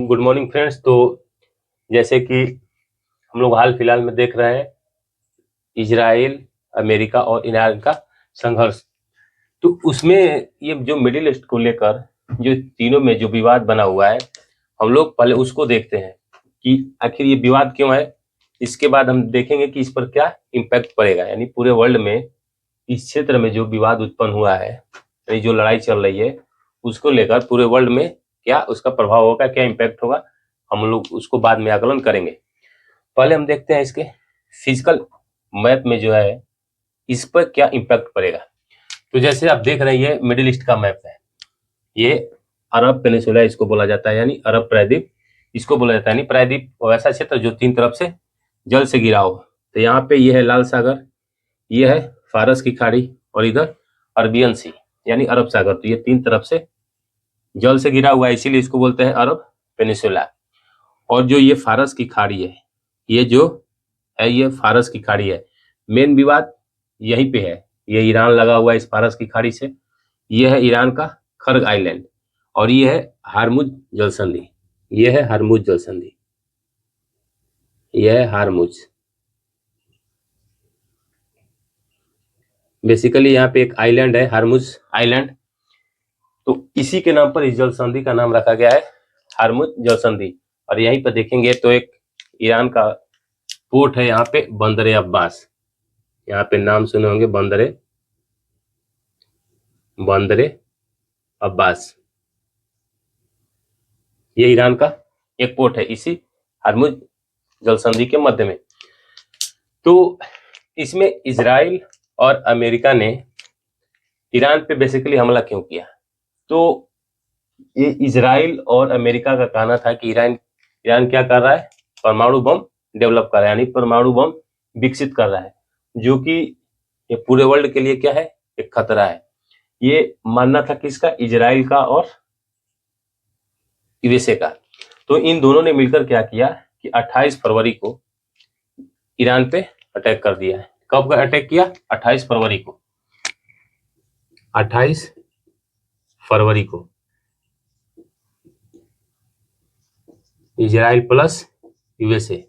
Good morning friends. तो जैसे कि हम लोग हाल फिलहाल में देख रहे हैं इजराइल, अमेरिका और ईरान का संघर्ष। तो उसमें ये जो मिडिल ईस्ट को लेकर जो तीनों में जो विवाद बना हुआ है, हम लोग पहले उसको देखते हैं कि आखिर ये विवाद क्यों है। इसके बाद हम देखेंगे कि इस पर क्या इम्पैक्ट पड़ेगा, यानी पूरे वर्ल्ड में इस क्षेत्र में जो विवाद उत्पन्न हुआ है, यानी जो लड़ाई चल रही है, उसको लेकर पूरे वर्ल्ड में क्या उसका प्रभाव होगा, क्या इम्पैक्ट होगा, हम लोग उसको बाद में आकलन करेंगे। पहले हम देखते हैं इसके फिजिकल मैप में जो है इस पर क्या इम्पैक्ट पड़ेगा। तो जैसे आप देख रहे हैं ये मिडिल ईस्ट का मैप है, ये अरब पेनिसुला इसको बोला जाता है, यानी अरब प्रायद्वीप इसको बोला जाता है। यानी प्रायद्वीप वैसा क्षेत्र जो तीन तरफ से जल से घिरा हो। तो यहाँ पे ये है लाल सागर, ये है फारस की खाड़ी और इधर अरबियन सी यानी अरब सागर। तो ये तीन तरफ से जल से घिरा हुआ है, इसीलिए इसको बोलते हैं अरब पेनिसुला। और जो ये फारस की खाड़ी है, ये जो है ये फारस की खाड़ी है। मेन विवाद यहीं पे है, ये ईरान लगा हुआ है इस फारस की खाड़ी से। ये है ईरान का खर्ग आइलैंड और ये है हारमुज जलसंधि, ये है हारमुज जलसंधि, यह है हारमुज। बेसिकली यहाँ पे एक आइलैंड है हारमुज आइलैंड, तो इसी के नाम पर इस जलसंधि का नाम रखा गया है हारमुज जलसंधि। और यहीं पर देखेंगे तो एक ईरान का पोर्ट है यहाँ पे, बंदर अब्बास। यहाँ पे नाम सुने होंगे, बंदर अब्बास, ये ईरान का एक पोर्ट है इसी हारमुज जलसंधि के मध्य में। तो इसमें इजराइल और अमेरिका ने ईरान पे बेसिकली हमला क्यों किया। तो ये इजराइल और अमेरिका का कहना था कि ईरान क्या कर रहा है, परमाणु बम डेवलप कर रहा है, यानी परमाणु बम विकसित कर रहा है, जो कि ये पूरे वर्ल्ड के लिए क्या है, एक खतरा है। ये मानना था किसका, इजराइल का और यूएसए का। तो इन दोनों ने मिलकर क्या किया कि 28 फरवरी को ईरान पे अटैक कर दिया है। कब का अटैक किया, 28 फरवरी को, 28 फरवरी को इजराइल प्लस यूएसए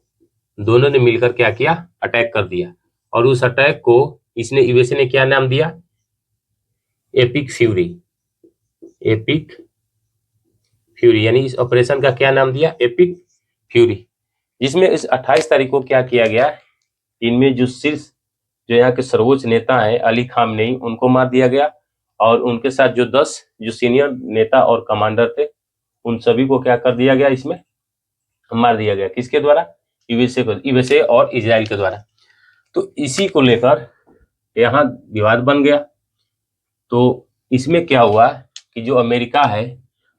दोनों ने मिलकर क्या किया, अटैक कर दिया। और उस अटैक को इसने यूएसए ने क्या नाम दिया, एपिक फ्यूरी, एपिक फ्यूरी, यानी इस ऑपरेशन का क्या नाम दिया, एपिक फ्यूरी। जिसमें इस 28 तारीख को क्या किया गया, इनमें जो शीर्ष जो यहाँ के सर्वोच्च नेता है अली खामनेई, उनको मार दिया गया। और उनके साथ जो 10 जो सीनियर नेता और कमांडर थे, उन सभी को क्या कर दिया गया, इसमें मार दिया गया। किसके द्वारा, यूएसए और इजराइल के द्वारा। तो इसी को लेकर यहाँ विवाद बन गया। तो इसमें क्या हुआ कि जो अमेरिका है,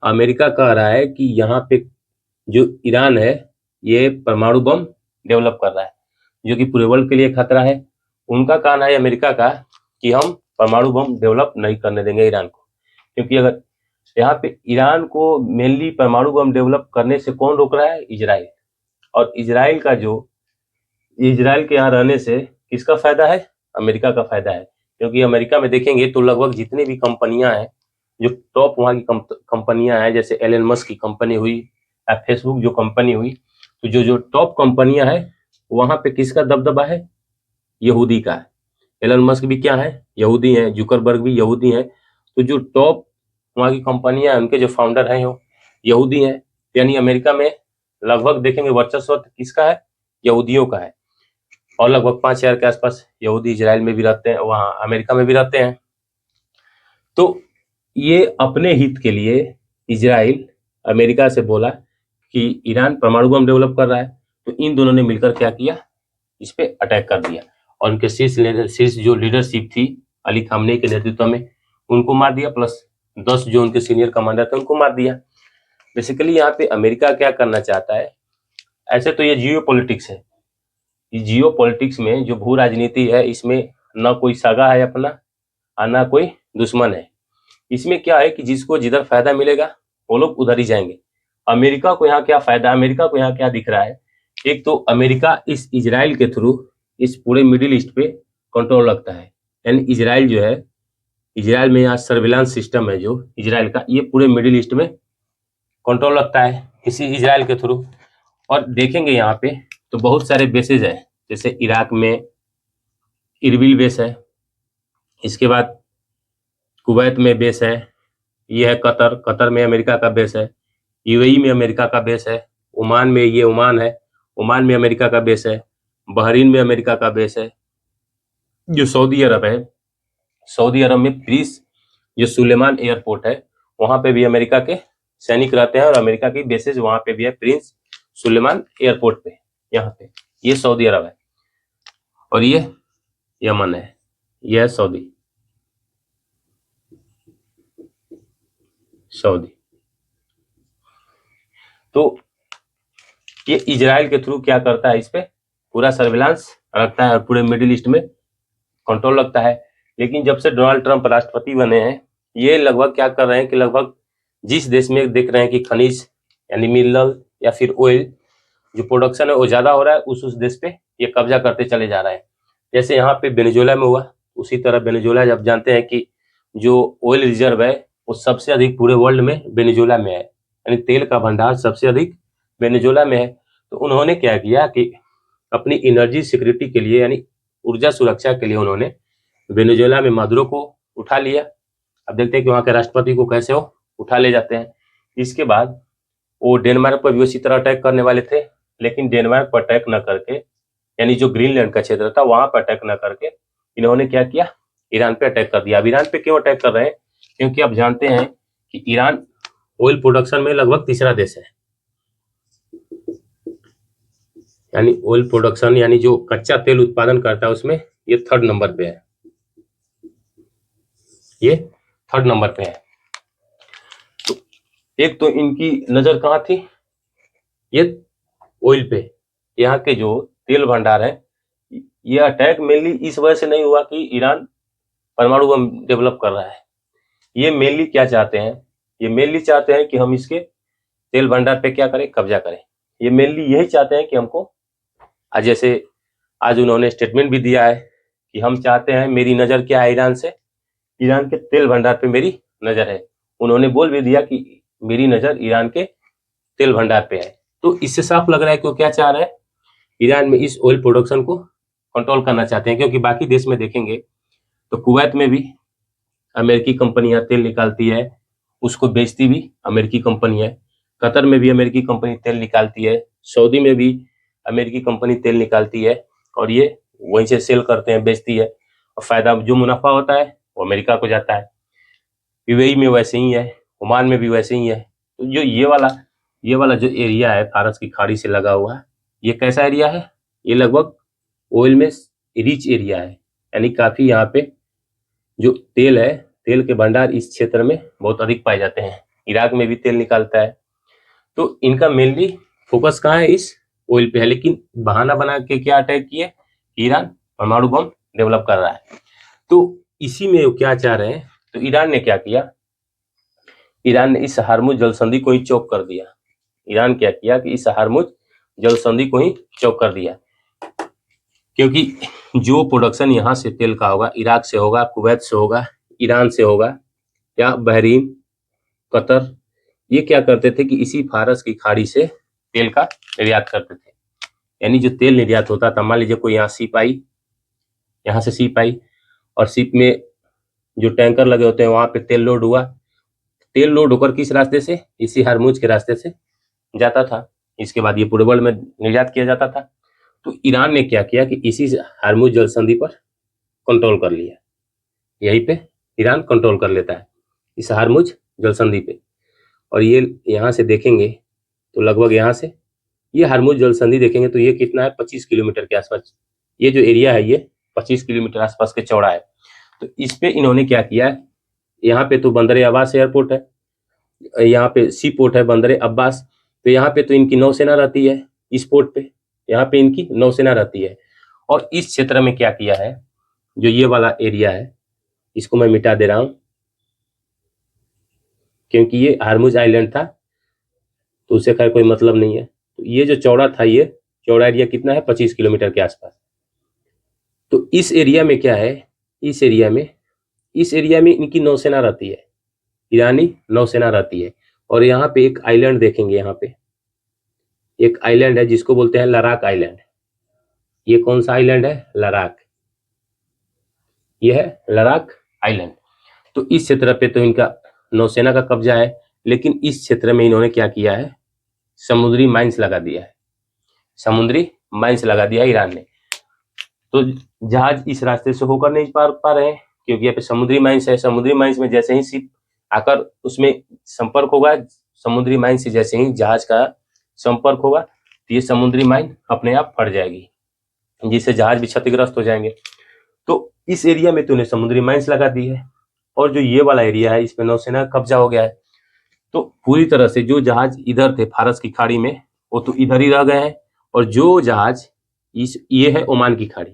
अमेरिका कह रहा है कि यहाँ पे जो ईरान है ये परमाणु बम डेवलप कर रहा है, जो कि पूरे वर्ल्ड के लिए खतरा है। उनका कहना है अमेरिका का कि हम परमाणु बम डेवलप नहीं करने देंगे ईरान को, क्योंकि अगर यहाँ पे ईरान को मेनली परमाणु बम डेवलप करने से कौन रोक रहा है, इजराइल। और इजराइल का जो इजराइल के यहाँ रहने से किसका फायदा है, अमेरिका का फायदा है। क्योंकि अमेरिका में देखेंगे तो लगभग जितनी भी कंपनियां हैं, जो टॉप वहाँ की कंपनियां हैं, जैसे एलन मस्क की कंपनी हुई या फेसबुक जो कंपनी हुई, तो जो टॉप कंपनियां हैं वहां पे किसका दबदबा है, यहूदी का है। एलन मस्क भी क्या है, यहूदी हैं, जुकरबर्ग भी यहूदी हैं। तो जो टॉप वहाँ की कंपनियां हैं, उनके जो फाउंडर हैं वो यहूदी हैं। यानी अमेरिका में लगभग देखेंगे वर्चस्व किसका है, यहूदियों का है। और लगभग 5,000 के आसपास यहूदी इजराइल में भी रहते हैं, वहाँ अमेरिका में भी रहते हैं। तो ये अपने हित के लिए इजराइल अमेरिका से बोला कि ईरान परमाणु बम डेवलप कर रहा है, तो इन दोनों ने मिलकर क्या किया, इस पे अटैक कर दिया। और उनके शीर्ष जो लीडरशिप थी अली खामनेई के नेतृत्व में, उनको मार दिया, प्लस 10 जो उनके सीनियर कमांडर थे उनको मार दिया। बेसिकली यहाँ पे अमेरिका क्या करना चाहता है, ऐसे तो ये जियो पॉलिटिक्स है, जियो पॉलिटिक्स में जो भू राजनीति है, इसमें न कोई सगा है अपना और न कोई दुश्मन है। इसमें क्या है कि जिसको जिधर फायदा मिलेगा वो लोग उधर ही जाएंगे। अमेरिका को यहाँ क्या फायदा, अमेरिका को यहाँ क्या दिख रहा है, एक तो अमेरिका इस इजराइल के थ्रू इस पूरे मिडिल ईस्ट पे कंट्रोल रखता है। यानी इजराइल जो है, इजराइल में यहाँ सर्विलांस सिस्टम है जो इजराइल का, ये पूरे मिडिल ईस्ट में कंट्रोल रखता है। इसी इजराइल के थ्रू। और देखेंगे यहाँ पे तो बहुत सारे बेसेज है, जैसे इराक में इरबिल बेस है, इसके बाद कुवैत में बेस है, ये है कतर, कतर में अमेरिका का बेस है, यूएई में अमेरिका का बेस है, ओमान में ये ओमान है, ओमान में अमेरिका का बेस है, बहरीन में अमेरिका का बेस है, जो सऊदी अरब है, सऊदी अरब में प्रिंस जो सुलेमान एयरपोर्ट है वहां पे भी अमेरिका के सैनिक रहते हैं, और अमेरिका की बेसेस वहां पे भी है प्रिंस सुलेमान एयरपोर्ट पे, यहाँ पे। ये सऊदी अरब है, और ये यमन है, यह है सऊदी। तो ये इजराइल के थ्रू क्या करता है, इस पे पूरा सर्विलांस रखता है और पूरे मिडिल ईस्ट में कंट्रोल रखता है। लेकिन जब से डोनाल्ड ट्रंप राष्ट्रपति बने हैं, ये लगभग क्या कर रहे हैं कि लगभग जिस देश में देख रहे हैं कि खनिज यानी मिनरल या फिर ऑयल जो प्रोडक्शन है वो ज्यादा हो रहा है, उस देश पे ये कब्जा करते चले जा रहे हैं। जैसे यहाँ पे वेनेजुएला में हुआ, उसी तरह वेनेजुएला, जब जानते हैं कि जो ऑयल रिजर्व है वो सबसे अधिक पूरे वर्ल्ड में वेनेजुएला में है, यानी तेल का भंडार सबसे अधिक वेनेजुएला में है। तो उन्होंने क्या किया कि अपनी एनर्जी सिक्योरिटी के लिए यानी ऊर्जा सुरक्षा के लिए उन्होंने वेनेजुएला में मादुरो को उठा लिया। अब देखते हैं कि वहाँ के राष्ट्रपति को कैसे वो उठा ले जाते हैं। इसके बाद वो डेनमार्क पर भी उसी तरह अटैक करने वाले थे, लेकिन डेनमार्क पर अटैक न करके, यानी जो ग्रीनलैंड का क्षेत्र था वहां पर अटैक न करके इन्होंने क्या किया, ईरान पे अटैक कर दिया। अब ईरान पे क्यों अटैक कर रहे हैं, क्योंकि आप जानते हैं कि ईरान ऑयल प्रोडक्शन में लगभग तीसरा देश है, यानी ऑयल प्रोडक्शन यानी जो कच्चा तेल उत्पादन करता है उसमें ये थर्ड नंबर पे है, ये थर्ड नंबर पे है। तो एक तो इनकी नजर कहाँ थी, ये ऑयल पे। यहाँ के जो तेल भंडार है, ये अटैक मेनली इस वजह से नहीं हुआ कि ईरान परमाणु बम डेवलप कर रहा है। ये मेनली क्या चाहते हैं, ये मेनली चाहते हैं कि हम इसके तेल भंडार पे क्या करें, कब्जा करें। ये मेनली यही चाहते हैं कि हमको, आज जैसे आज उन्होंने स्टेटमेंट भी दिया है कि हम चाहते हैं, मेरी नजर क्या है ईरान से, ईरान के तेल भंडार पे मेरी नजर है। उन्होंने बोल भी दिया कि मेरी नजर ईरान के तेल भंडार पे है। तो इससे साफ लग रहा है कि वो क्या चाह रहे हैं, ईरान में इस ऑयल प्रोडक्शन को कंट्रोल करना चाहते हैं। क्योंकि बाकी देश में देखेंगे तो कुवैत में भी अमेरिकी कंपनियां तेल निकालती है, उसको बेचती भी अमेरिकी कंपनी है। कतर में भी अमेरिकी कंपनी तेल निकालती है, सऊदी में भी अमेरिकी कंपनी तेल निकालती है, और ये वहीं से सेल करते हैं, बेचती है, और फायदा जो मुनाफा होता है वो अमेरिका को जाता है। यूएई में वैसे ही है, ओमान में भी वैसे ही है। तो जो ये वाला जो एरिया है फारस की खाड़ी से लगा हुआ है, ये कैसा एरिया है, ये लगभग ऑयल में रिच एरिया है, यानी काफी यहाँ पे जो तेल है, तेल के भंडार इस क्षेत्र में बहुत अधिक पाए जाते हैं। इराक में भी तेल निकालता है। तो इनका मेनली फोकस कहाँ है, इस ऑयल पे है। लेकिन बहाना बना के क्या अटैक किए, ईरान परमाणु बम डेवलप कर रहा है। तो इसी में वो क्या चाह रहे हैं, तो ईरान ने क्या किया, ईरान ने इस हार्मुज जल संधि को ही चौक कर दिया। ईरान क्या किया कि इस हार्मुज जल संधि को ही चौक कर दिया, क्योंकि जो प्रोडक्शन यहाँ से तेल का होगा, इराक से होगा, कुवैत से होगा, ईरान से होगा, या बहरीन, कतर, ये क्या करते थे कि इसी फारस की खाड़ी से तेल का निर्यात करते थे। यानी जो तेल निर्यात होता था, मान लीजिए कोई यहाँ शिप आई, यहाँ से शिप आई, और शिप में जो टैंकर लगे होते हैं वहां पे तेल लोड हुआ, तेल लोड होकर किस रास्ते से, इसी हार्मुज के रास्ते से जाता था। इसके बाद ये पूरे वर्ल्ड में निर्यात किया जाता था। तो ईरान ने क्या किया कि इसी हार्मुज जल संधि पर कंट्रोल कर लिया। यहीं पे ईरान कंट्रोल कर लेता है, इस हार्मुज जल संधि पे। और ये यहाँ से देखेंगे तो लगभग यहाँ से ये हार्मुज जल संधि देखेंगे तो ये कितना है, 25 किलोमीटर के आसपास। ये जो एरिया है ये 25 किलोमीटर आसपास के चौड़ा है। तो इस पे इन्होंने क्या किया है, यहाँ पे तो बंदर अब्बास एयरपोर्ट है, यहाँ पे सी पोर्ट है बंदर अब्बास। तो यहाँ पे तो इनकी नौसेना रहती है, इस पोर्ट पे यहाँ पे इनकी नौसेना रहती है। और इस क्षेत्र में क्या किया है, जो ये वाला एरिया है इसको मैं मिटा दे रहा हूं, क्योंकि ये हार्मुज आइलैंड था तो उसे खैर कोई मतलब नहीं है। तो ये जो चौड़ा था, ये चौड़ा एरिया कितना है, 25 किलोमीटर के आसपास। तो इस एरिया में क्या है, इस एरिया में इनकी नौसेना रहती है, ईरानी नौसेना रहती है। और यहाँ पे एक आइलैंड देखेंगे, यहाँ पे एक आइलैंड है जिसको बोलते हैं लराक आइलैंड। ये कौन सा आइलैंड है? लराक। ये है लराक आइलैंड। तो इस क्षेत्र पे तो इनका नौसेना का कब्जा है, लेकिन इस क्षेत्र में इन्होंने क्या किया है? समुद्री माइंस लगा दिया है। समुद्री माइंस लगा दिया है ईरान ने। तो जहाज इस रास्ते से होकर नहीं पार पा रहे हैं, क्योंकि यहाँ पे समुद्री माइंस है। समुद्री माइंस में जैसे ही शिप आकर उसमें संपर्क होगा, समुद्री माइन से जैसे ही जहाज का संपर्क होगा, तो ये समुद्री माइन अपने आप फट जाएगी, जिससे जहाज भी क्षतिग्रस्त हो जाएंगे। तो इस एरिया में तो उन्हें समुद्री माइंस लगा दी है, और जो ये वाला एरिया है इसमें नौसेना का कब्जा हो गया है। तो पूरी तरह से जो जहाज इधर थे फारस की खाड़ी में, वो तो इधर ही रह गए हैं, और जो जहाज ये है ओमान की खाड़ी।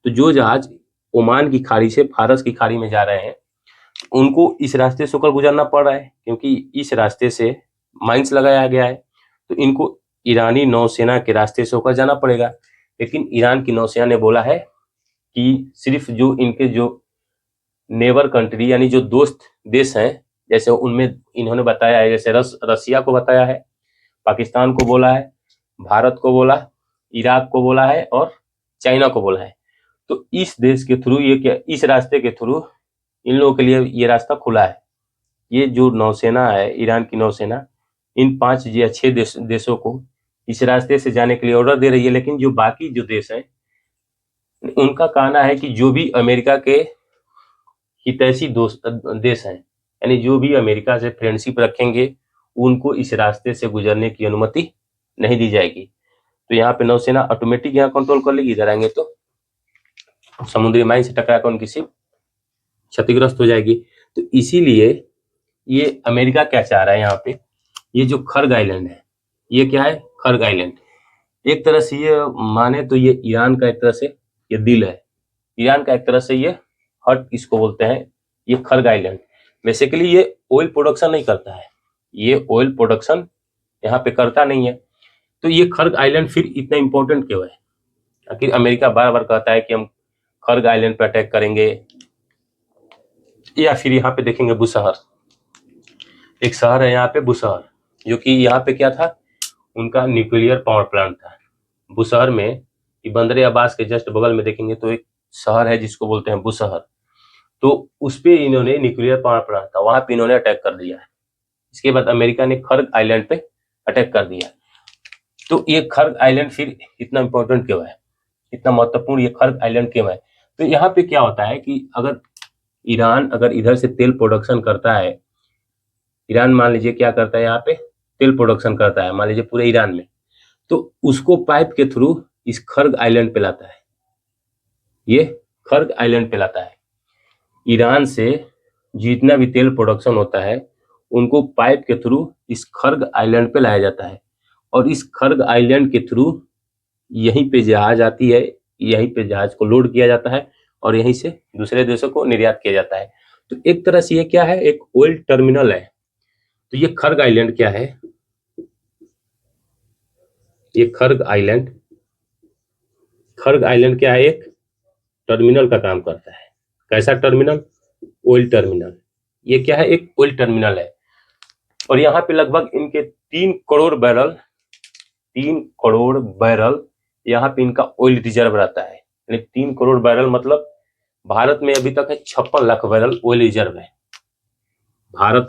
तो जो जहाज ओमान की खाड़ी से फारस की खाड़ी में जा रहे हैं, उनको इस रास्ते से होकर गुजरना पड़ रहा है, क्योंकि इस रास्ते से माइंस लगाया गया है। तो इनको ईरानी नौसेना के रास्ते से होकर जाना पड़ेगा। लेकिन ईरान की नौसेना ने बोला है कि सिर्फ जो इनके जो नेबर कंट्री यानी जो दोस्त देश हैं, जैसे उनमें इन्होंने बताया है, जैसे रसिया को बताया है, पाकिस्तान को बोला है, भारत को बोला, इराक को बोला है और चाइना को बोला है। तो इस देश के थ्रू ये क्या, इस रास्ते के थ्रू इन लोगों के लिए ये रास्ता खुला है। ये जो नौसेना है, ईरान की नौसेना, इन 5 या 6 देशों को इस रास्ते से जाने के लिए ऑर्डर दे रही है। लेकिन जो बाकी जो देश हैं, उनका कहना है कि जो भी अमेरिका के हितैषी देश हैं, यानी जो भी अमेरिका से फ्रेंडशिप रखेंगे, उनको इस रास्ते से गुजरने की अनुमति नहीं दी जाएगी। तो यहाँ पे नौसेना ऑटोमेटिक यहाँ कंट्रोल कर लेगी। इधर आएंगे तो समुद्री माइन से टकराकर उनकी शिप क्षतिग्रस्त हो जाएगी। तो इसीलिए ये अमेरिका क्या चाह रहा है, यहाँ पे ये जो खर्ग आइलैंड है, ये क्या है? खर्ग आइलैंड। एक तरह से ये माने तो ये ईरान का एक तरह से ये दिल है, ईरान का एक तरह से ये हर्ट इसको बोलते हैं। ये खर्ग आइलैंड बेसिकली ये ऑयल प्रोडक्शन नहीं करता है, ये ऑयल प्रोडक्शन यहाँ पे करता नहीं है। तो ये खर्ग आइलैंड फिर इतना इंपॉर्टेंट क्यों है? आखिर अमेरिका बार बार कहता है कि हम खर्ग आइलैंड पे अटैक करेंगे, या फिर यहाँ पे देखेंगे बुशहर, एक शहर है यहाँ पे बुशहर, जो कि यहाँ पे क्या था, उनका न्यूक्लियर पावर प्लांट था। बुशहर में ये बंदर अब्बास के जस्ट बगल में देखेंगे तो एक शहर है जिसको बोलते हैं बुशहर। तो उस पे इन्होंने न्यूक्लियर पावर प्लांट था, वहां पे इन्होंने अटैक कर दिया है। इसके बाद अमेरिका ने खर्ग आइलैंड पे अटैक कर दिया। तो ये खर्ग आइलैंड फिर इतना इंपॉर्टेंट क्यों है, इतना महत्वपूर्ण ये खर्ग आइलैंड क्यों है? तो यहाँ पे क्या होता है कि अगर ईरान अगर इधर से तेल प्रोडक्शन करता है, ईरान मान लीजिए क्या करता है, यहाँ पे तेल प्रोडक्शन करता है मान लीजिए पूरे ईरान में, तो उसको पाइप के थ्रू इस खर्ग आइलैंड पे लाता है, ये खर्ग आइलैंड पे लाता है। ईरान से जितना भी तेल प्रोडक्शन होता है, उनको पाइप के थ्रू इस खर्ग आइलैंड पे लाया जाता है, और इस खर्ग आइलैंड के थ्रू यहीं पे जहाज आती है, यहीं पे जहाज को लोड किया जाता है, और यहीं से दूसरे देशों को निर्यात किया जाता है। तो एक तरह से ये क्या है, एक ऑयल टर्मिनल है। तो ये खर्ग आइलैंड क्या है, ये खर्ग आइलैंड क्या है, एक टर्मिनल का काम करता है। कैसा टर्मिनल? Oil terminal. ये क्या है, एक ऑयल टर्मिनल है। और यहाँ पे लगभग इनके 3 करोड़ बैरल यहाँ पे इनका ऑयल रिजर्व रहता है। यानी 3 करोड़ बैरल मतलब भारत में अभी तक है 56 लाख बैरल ऑयल रिजर्व है। भारत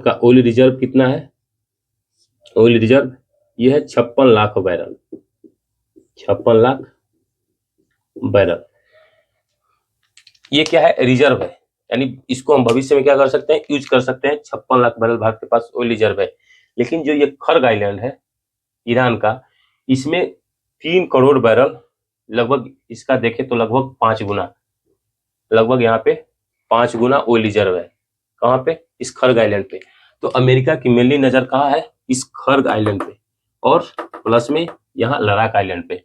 का ऑयल रिजर्व कितना है? ऑयल रिजर्व ये है 56 लाख बैरल, 56 लाख बैरल। ये क्या है? रिजर्व है, यानी इसको हम भविष्य में क्या कर सकते हैं, यूज कर सकते हैं। 56 लाख बैरल भारत के पास ऑयल रिजर्व है। लेकिन जो ये खर्ग आइलैंड है ईरान का, इसमें 3 करोड़ बैरल, लगभग इसका देखें तो लगभग 5 गुना, लगभग यहाँ पे 5 गुना ऑयल रिजर्व है। कहाँ पे? इस खर्ग आइलैंड पे। तो अमेरिका की मेनली नजर कहाँ है? इस खर्ग आइलैंड पे, और प्लस में यहाँ लद्दाख आइलैंड पे।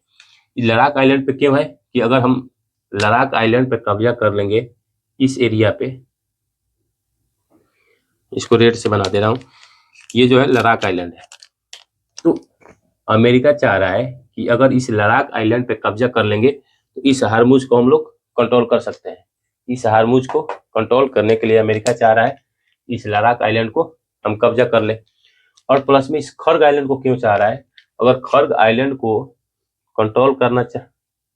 लद्दाख आइलैंड पे क्यों है कि अगर हम लद्दाख आइलैंड पे कब्जा कर लेंगे, इस एरिया पे, इसको रेड से बना दे रहा हूं, ये जो है लद्दाख आइलैंड है। तो अमेरिका चाह रहा है कि अगर इस लद्दाख आइलैंड पे कब्जा कर लेंगे तो इस हार्मुज को हम लोग कंट्रोल कर सकते हैं। इस हार्मुज को कंट्रोल करने के लिए अमेरिका चाह रहा है इस लद्दाख आइलैंड को हम कब्जा कर ले। और प्लस में इस खर्ग आइलैंड को क्यों चाह रहा है? अगर खर्ग आइलैंड को कंट्रोल करना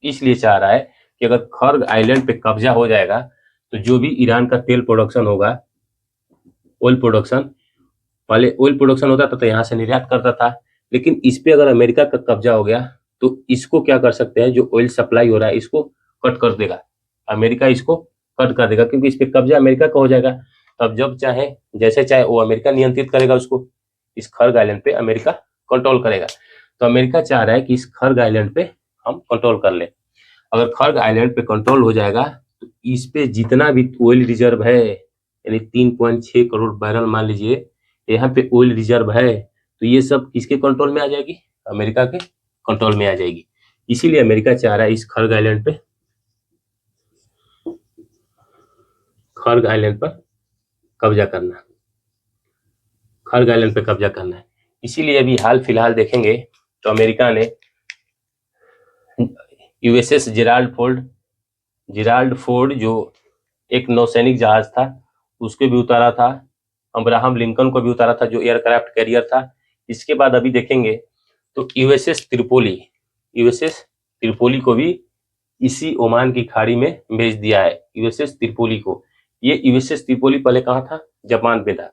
इसलिए चाह रहा है कि अगर खर्ग आइलैंड पे कब्जा हो जाएगा तो जो भी ईरान का तेल प्रोडक्शन होगा, ऑयल प्रोडक्शन, पहले ऑयल प्रोडक्शन होता था तो यहाँ से निर्यात करता था, लेकिन इस पे अगर अमेरिका का कब्जा हो गया तो इसको क्या कर सकते हैं, जो ऑयल सप्लाई हो रहा है इसको कट कर देगा, अमेरिका इसको कट कर देगा, क्योंकि इस पे कब्जा अमेरिका का हो जाएगा। तब जब चाहे जैसे चाहे वो अमेरिका नियंत्रित करेगा उसको, इस खर्ग आइलैंड पे अमेरिका कंट्रोल करेगा। तो अमेरिका चाह रहा है कि इस खर्ग आइलैंड पे हम कंट्रोल कर ले। अगर खर्ग आइलैंड पे कंट्रोल हो जाएगा तो इस पे जितना भी ऑयल रिजर्व है, यानी 3.6 करोड़ बैरल मान लीजिए यहाँ पे ऑयल रिजर्व है, तो ये सब किसके कंट्रोल में आ जाएगी? अमेरिका के कंट्रोल में आ जाएगी। इसीलिए अमेरिका चाह रहा है इस खर्ग आइलैंड पर कब्जा करना, खर्ग आइलैंड पे कब्जा करना है। इसीलिए अभी हाल फिलहाल देखेंगे तो अमेरिका ने यूएसएस जिराल्ड फोर्ड जो एक नौसैनिक जहाज था उसको भी उतारा था, अब्राहम लिंकन को भी उतारा था जो एयरक्राफ्ट कैरियर था। इसके बाद अभी देखेंगे तो यूएसएस त्रिपोली को भी इसी ओमान की खाड़ी में भेज दिया है, यूएसएस त्रिपोली को। ये यूएसएस त्रिपोली पहले कहाँ था? जापान पे था,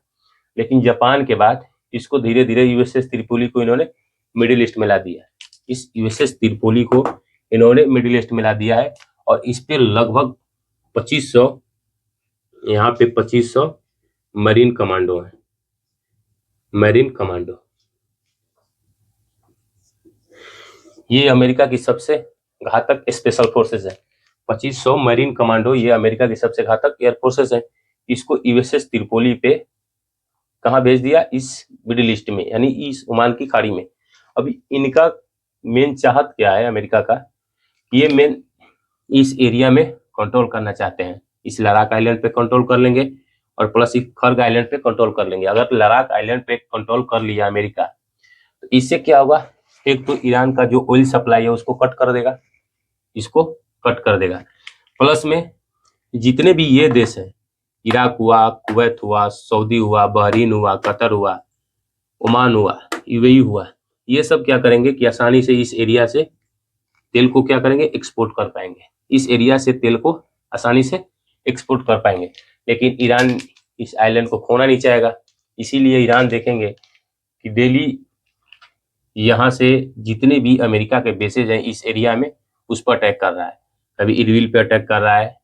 लेकिन जापान के बाद इसको धीरे धीरे यूएसएस त्रिपोली को इन्होंने मिडिल ईस्ट में ला दिया। इस यूएसएस त्रिपोली को इन्होंने मिडिल ईस्ट में ला दिया है और इस पे लगभग 2500, यहाँ पे 2500 मरीन कमांडो है, मरीन कमांडो। ये अमेरिका की सबसे घातक स्पेशल फोर्सेस है। 2500 मरीन कमांडो ये अमेरिका की सबसे घातक एयर फोर्सेस है। इसको यूएसएस त्रिपोली पे कहाँ भेज दिया? इस मिडिल ईस्ट में, यानी इस ओमान की खाड़ी में। अभी इनका मेन चाहत क्या है अमेरिका का? ये मेन इस एरिया में कंट्रोल करना चाहते हैं। इस लद्दाख आइलैंड पे कंट्रोल कर लेंगे और प्लस इस खर्ग आइलैंड पे कंट्रोल कर लेंगे। अगर लद्दाख आइलैंड पे कंट्रोल कर लिया अमेरिका तो इससे क्या होगा? एक तो ईरान का जो ऑयल सप्लाई है उसको कट कर देगा, इसको कट कर देगा। प्लस में जितने भी ये देश हैं, इराक हुआ, कुवैत हुआ, सऊदी हुआ, बहरीन हुआ, कतर हुआ, ओमान हुआ, यूएई हुआ, ये सब क्या करेंगे कि आसानी से इस एरिया से तेल को क्या करेंगे? एक्सपोर्ट कर पाएंगे। इस एरिया से तेल को आसानी से एक्सपोर्ट कर पाएंगे। लेकिन ईरान इस आइलैंड को खोना नहीं चाहेगा, इसीलिए ईरान देखेंगे कि डेली यहाँ से जितने भी अमेरिका के बेसेज हैं इस एरिया में उस पर अटैक कर रहा है। कभी इरबिल पे अटैक कर रहा है,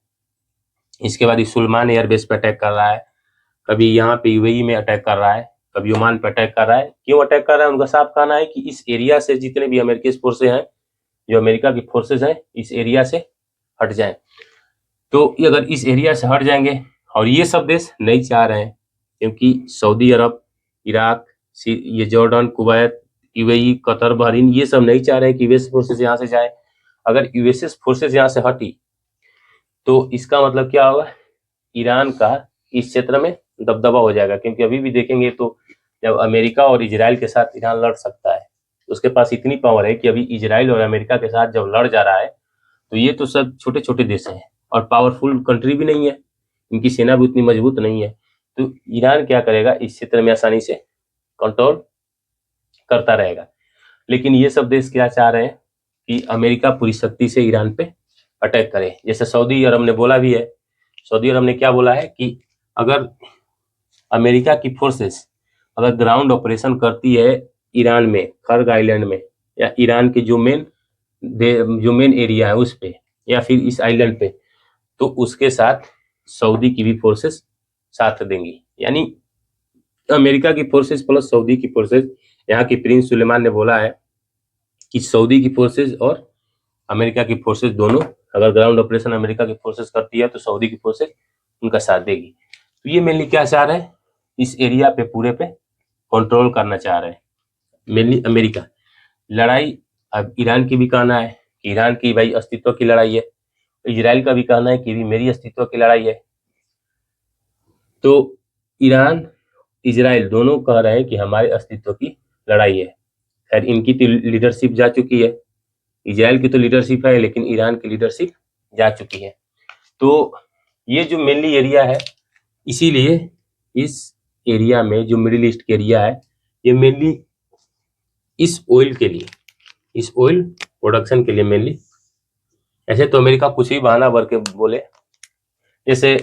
इसके बाद सुलेमान एयरबेस पे अटैक कर रहा है, कभी यहाँ पे यूएई में अटैक कर रहा है, कभी ओमान पे अटैक कर रहा है। क्यों अटैक कर रहा है? उनका साफ कहना है कि इस एरिया से जितने भी अमेरिकी फोर्सेज हैं, जो अमेरिका की फोर्सेज हैं, इस एरिया से हट जाएं। तो अगर इस एरिया से हट जाएंगे, और ये सब देश नहीं चाह रहे हैं, क्योंकि सऊदी अरब, इराक, ये Jordan, Kuwait, UAE, Qatar, Bahrain, ये सब नहीं चाह रहे हैं कि यूएस फोर्सेज यहाँ से जाए। अगर यूएस फोर्सेज यहाँ से हटी तो इसका मतलब क्या होगा? ईरान का इस क्षेत्र में दबदबा हो जाएगा। क्योंकि अभी भी देखेंगे तो जब अमेरिका और इजराइल के साथ ईरान लड़ सकता है, उसके पास इतनी पावर है कि अभी इजराइल और अमेरिका के साथ जब लड़ जा रहा है तो ये तो सब छोटे छोटे देश हैं और पावरफुल कंट्री भी नहीं है, इनकी सेना भी उतनी मजबूत नहीं है। तो ईरान क्या करेगा? इस क्षेत्र में आसानी से कंट्रोल करता रहेगा। लेकिन ये सब देश क्या चाह रहे हैं कि अमेरिका पूरी शक्ति से ईरान पे अटैक करे। जैसे सऊदी अरब ने बोला भी है, सऊदी अरब ने क्या बोला है कि अगर अमेरिका की फोर्सेस अगर ग्राउंड ऑपरेशन करती है ईरान में, खर्ग आइलैंड में, या ईरान के जो मेन एरिया है उस पे, या फिर इस आइलैंड पे, तो उसके साथ सऊदी की भी फोर्सेस साथ देंगी। यानी अमेरिका की फोर्सेस प्लस सऊदी की फोर्सेस। यहाँ की प्रिंस सुलेमान ने बोला है कि सऊदी की फोर्सेस और अमेरिका की फोर्सेस दोनों, अगर ग्राउंड ऑपरेशन अमेरिका की फोर्सेस करती है तो सऊदी की फोर्सेस उनका साथ देगी। तो ये मेनली क्या चाह रहे हैं? इस एरिया पे पूरे पे कंट्रोल करना चाह रहे हैं, मेनली अमेरिका। लड़ाई अब ईरान की भी कहना है कि ईरान की भाई अस्तित्व की लड़ाई है, इजराइल का भी कहना है कि भी मेरी अस्तित्व की लड़ाई है। तो ईरान इजराइल दोनों कह रहे हैं कि हमारे अस्तित्व की लड़ाई है। खैर इनकी तो लीडरशिप जा चुकी है, इजराइल की तो लीडरशिप है लेकिन ईरान की लीडरशिप जा चुकी है। तो ये जो मेनली एरिया है, इसीलिए इस एरिया में जो मिडिल ईस्ट के एरिया है, ये मेनली इस ऑयल के लिए, इस ऑयल प्रोडक्शन के लिए मेनली। ऐसे तो अमेरिका कुछ ही बहाना भर के बोले, जैसे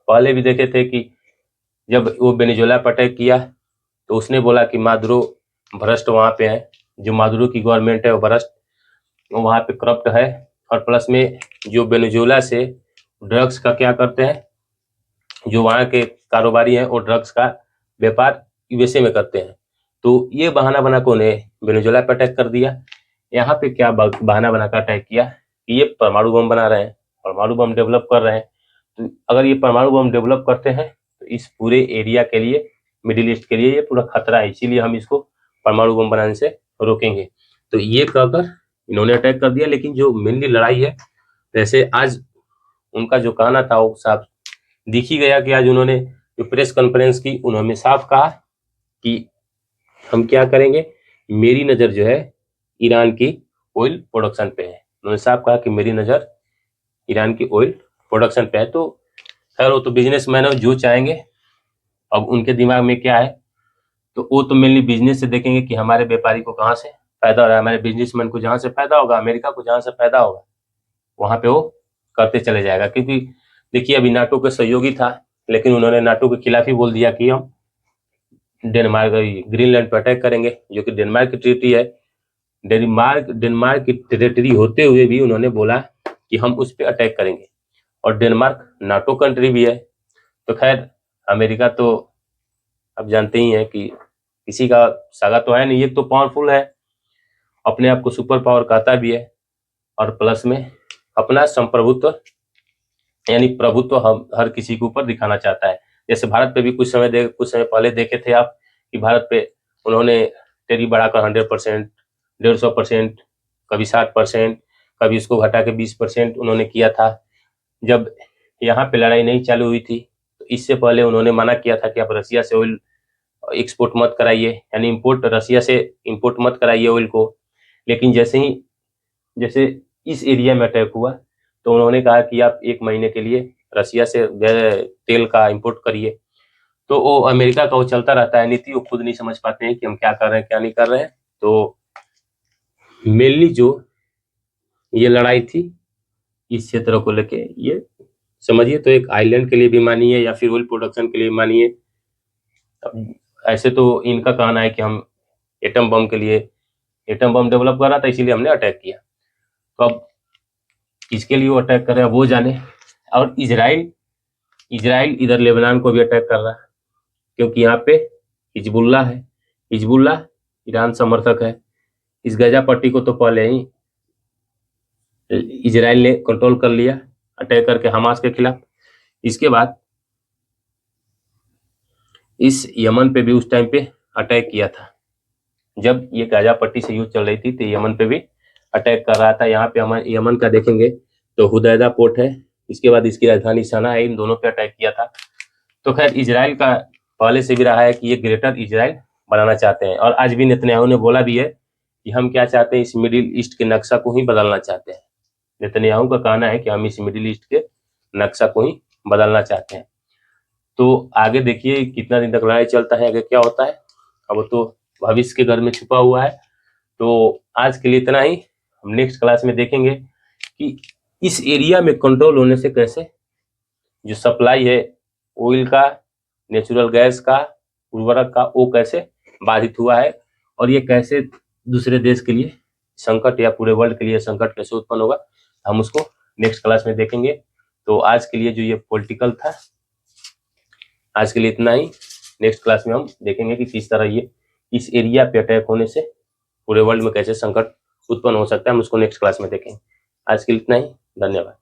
पहले भी देखे थे कि जब वो वेनेजुएला पर अटैक किया तो उसने बोला कि मादुरो भ्रष्ट वहाँ पे है, जो मादुरो की गवर्नमेंट है वो भ्रष्ट, वहाँ पे करप्ट है, और प्लस में जो वेनेजुएला से ड्रग्स का क्या करते हैं, जो वहाँ के कारोबारी हैं वो ड्रग्स का व्यापार यूएसए में करते हैं। तो ये बहाना बना के उन्हें वेनेजुएला पर अटैक कर दिया। यहाँ पे क्या बहाना बनाकर अटैक किया कि ये परमाणु बम बना रहे हैं, परमाणु बम डेवलप कर रहे हैं। तो अगर ये परमाणु बम डेवलप करते हैं तो इस पूरे एरिया के लिए, मिडिल ईस्ट के लिए ये पूरा खतरा है, इसीलिए हम इसको परमाणु बम बनाने से रोकेंगे। तो ये कहकर इन्होंने अटैक कर दिया। लेकिन जो मेनली लड़ाई है, जैसे आज उनका जो कहना था वो साफ दिख ही गया कि आज उन्होंने जो प्रेस कॉन्फ्रेंस की, उन्होंने साफ कहा कि हम क्या करेंगे, मेरी नज़र जो है ईरान की ऑयल प्रोडक्शन पे है। उन्होंने साफ कहा कि मेरी नज़र ईरान की ऑयल प्रोडक्शन पे है। तो खैर वो तो बिजनेसमैन है, जो चाहेंगे। अब उनके दिमाग में क्या है, तो वो तो मेनली बिजनेस से देखेंगे कि हमारे व्यापारी को कहाँ से फायदा हो रहा है, हमारे बिजनेसमैन को जहाँ से फायदा होगा, अमेरिका को जहाँ से फायदा होगा, वहाँ पे वो करते चले जाएगा। क्योंकि देखिए अभी नाटो के सहयोगी था, लेकिन उन्होंने नाटो के खिलाफ ही बोल दिया कि हम डेनमार्क, ग्रीनलैंड पर अटैक करेंगे, जो कि डेनमार्क की ट्रीटी है। डेनमार्क की टेरिटरी होते हुए भी उन्होंने बोला कि हम उस पर अटैक करेंगे, और डेनमार्क नाटो कंट्री भी है। तो खैर अमेरिका तो आप जानते ही हैं कि किसी का सागा तो है नहीं, ये तो पावरफुल है, अपने आप को सुपर पावर कहता भी है, और प्लस में अपना संप्रभुत्व यानी प्रभुत्व हम हर किसी के ऊपर दिखाना चाहता है। जैसे भारत पे भी कुछ समय पहले देखे थे आप कि भारत पे उन्होंने टेरी बढ़ाकर 100%, 150%, कभी 60%, कभी उसको घटा के 20% उन्होंने किया था। जब यहाँ पे लड़ाई नहीं चालू हुई थी तो इससे पहले उन्होंने मना किया था कि आप रसिया से ऑयल एक्सपोर्ट मत कराइए, यानी रसिया से इंपोर्ट मत कराइए ऑयल को। लेकिन जैसे इस एरिया में अटैक हुआ तो उन्होंने कहा कि आप 1 महीने के लिए रसिया से तेल का इंपोर्ट करिए। तो वो अमेरिका का वो चलता रहता है नीति, वो खुद नहीं समझ पाते हैं कि हम क्या कर रहे हैं क्या नहीं कर रहे हैं। तो मेनली जो ये लड़ाई थी इस क्षेत्र को लेके, ये समझिए तो एक आइलैंड के लिए भी मानिए या फिर ऑयल प्रोडक्शन के लिए मानिए। अब ऐसे तो इनका कहना है कि हम एटम बम डेवलप कर रहा था, इसीलिए हमने अटैक किया। तो अब किसके लिए वो अटैक कर रहे हैं वो जाने। और इजराइल इधर लेबनान को भी अटैक कर रहा है, क्योंकि यहाँ पे हिजबुल्ला है, हिजबुल्ला ईरान समर्थक है। इस गजा पट्टी को तो पहले ही इजराइल ने कंट्रोल कर लिया अटैक करके हमास के खिलाफ। इसके बाद इस यमन पे भी उस टाइम पे अटैक किया था, जब ये गाजा पट्टी से युद्ध चल रही थी तो यमन पे भी अटैक कर रहा था। यहाँ पे हम यमन का देखेंगे तो हुदैदा पोर्ट है, इसके बाद इसकी राजधानी सना है, इन दोनों पे अटैक किया था। तो खैर इजराइल का पहले से भी रहा है कि ये ग्रेटर इजराइल बनाना चाहते हैं, और आज भी नेतन्याहू ने बोला भी है कि हम क्या चाहते हैं, इस मिडिल ईस्ट के नक्शा को ही बदलना चाहते हैं। नेतन्याहू का कहना है कि हम इस मिडिल ईस्ट के नक्शा को ही बदलना चाहते हैं। तो आगे देखिए कितना दिन तक लड़ाई चलता है, आगे क्या होता है, अब तो भविष्य के घर में छुपा हुआ है। तो आज के लिए इतना ही, हम नेक्स्ट क्लास में देखेंगे कि इस एरिया में कंट्रोल होने से कैसे जो सप्लाई है ऑयल का, नेचुरल गैस का, उर्वरक का, वो कैसे बाधित हुआ है, और ये कैसे दूसरे देश के लिए संकट या पूरे वर्ल्ड के लिए संकट कैसे उत्पन्न होगा, हम उसको नेक्स्ट क्लास में देखेंगे। तो आज के लिए जो ये पॉलिटिकल था, आज के लिए इतना ही। नेक्स्ट क्लास में हम देखेंगे कि किस तरह ये इस एरिया पे अटैक होने से पूरे वर्ल्ड में कैसे संकट उत्पन्न हो सकता है, हम उसको नेक्स्ट क्लास में देखेंगे। आज के लिए इतना ही, धन्यवाद।